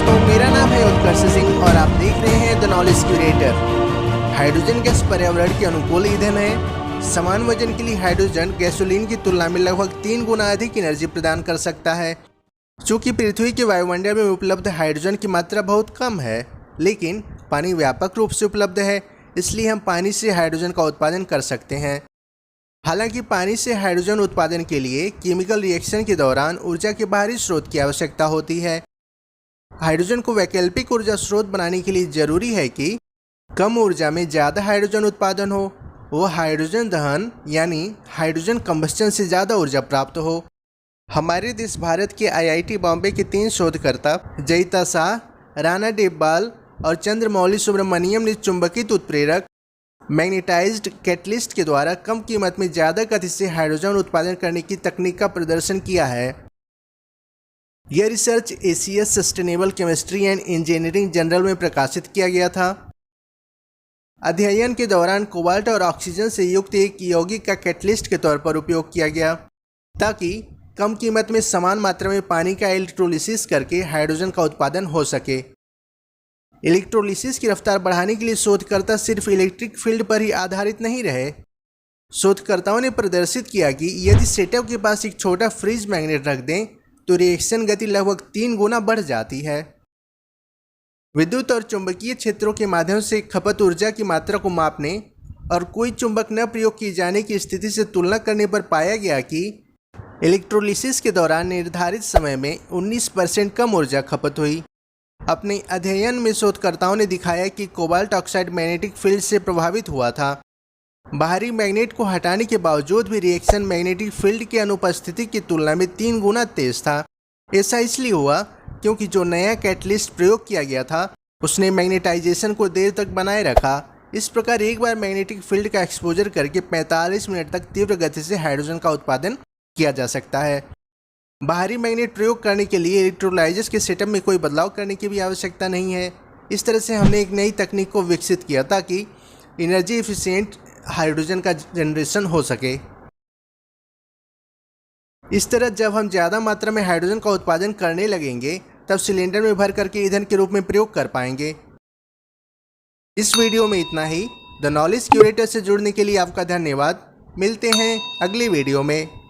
दोस्तों, मेरा नाम है उत्कर्ष सिंह और आप देख रहे हैं the knowledge curator. Hydrogen gas पर्यावरण के अनुकूल ईंधन है। समान वजन के लिए हाइड्रोजन गैसोलीन की तुलना में लगभग 3 गुना अधिक एनर्जी प्रदान कर सकता है। चूंकि पृथ्वी के वायुमंडल में उपलब्ध हाइड्रोजन की मात्रा बहुत कम है, लेकिन पानी व्यापक रूप से उपलब्ध है, इसलिए हम पानी से हाइड्रोजन का उत्पादन कर सकते हैं। हालांकि पानी से हाइड्रोजन उत्पादन के लिए केमिकल रिएक्शन के दौरान ऊर्जा के बाहरी स्रोत की आवश्यकता होती है। हाइड्रोजन को वैकल्पिक ऊर्जा स्रोत बनाने के लिए जरूरी है कि कम ऊर्जा में ज़्यादा हाइड्रोजन उत्पादन हो, वो हाइड्रोजन दहन यानी हाइड्रोजन कंबस्टन से ज़्यादा ऊर्जा प्राप्त हो। हमारे देश भारत के आईआईटी बॉम्बे के 3 शोधकर्ता जयिता शाह, राणा डेब्बाल और चंद्रमौली सुब्रमण्यम ने चुंबकित उत्प्रेरक मैग्नेटाइज्ड कैटलिस्ट के द्वारा कम कीमत में ज़्यादा गति से हाइड्रोजन उत्पादन करने की तकनीक का प्रदर्शन किया है। यह research ACS sustainable chemistry and engineering journal में प्रकाशित किया गया था। अध्ययन के दौरान कोबाल्ट और ऑक्सीजन से युक्त एक यौगिक का कैटलिस्ट के तौर पर उपयोग किया गया, ताकि कम कीमत में समान मात्रा में पानी का इलेक्ट्रोलिसिस करके हाइड्रोजन का उत्पादन हो सके। इलेक्ट्रोलिसिस की रफ्तार बढ़ाने के लिए शोधकर्ता सिर्फ इलेक्ट्रिक फील्ड पर ही आधारित नहीं रहे। शोधकर्ताओं ने प्रदर्शित किया कि यदि सेटअप के पास एक छोटा फ्रिज मैग्नेट रख दें तो रिएक्शन गति लगभग 3 गुना बढ़ जाती है। विद्युत और चुंबकीय क्षेत्रों के माध्यम से खपत ऊर्जा की मात्रा को मापने और कोई चुंबक न प्रयोग किए जाने की स्थिति से तुलना करने पर पाया गया कि इलेक्ट्रोलिसिस के दौरान निर्धारित समय में 19% कम ऊर्जा खपत हुई। अपने अध्ययन में शोधकर्ताओं ने दिखाया कि कोबाल्ट ऑक्साइड मैग्नेटिक फील्ड से प्रभावित हुआ था। बाहरी मैग्नेट को हटाने के बावजूद भी रिएक्शन मैग्नेटिक फील्ड की अनुपस्थिति की तुलना में 3 गुना तेज था। ऐसा इसलिए हुआ क्योंकि जो नया कैटलिस्ट प्रयोग किया गया था उसने मैग्नेटाइजेशन को देर तक बनाए रखा। इस प्रकार एक बार मैग्नेटिक फील्ड का एक्सपोजर करके 45 मिनट तक तीव्र गति से हाइड्रोजन का उत्पादन किया जा सकता है। बाहरी मैग्नेट प्रयोग करने के लिए इलेक्ट्रोलाइजर्स के सेटअप में कोई बदलाव करने की भी आवश्यकता नहीं है। इस तरह से हमने एक नई तकनीक को विकसित किया ताकि एनर्जी एफिशिएंट हाइड्रोजन का जनरेशन हो सके। इस तरह जब हम ज़्यादा मात्रा में हाइड्रोजन का उत्पादन करने लगेंगे तब सिलेंडर में भर करके ईंधन के रूप में प्रयोग कर पाएंगे। इस वीडियो में इतना ही। द नॉलेज क्यूरेटर से जुड़ने के लिए आपका धन्यवाद। मिलते हैं अगली वीडियो में।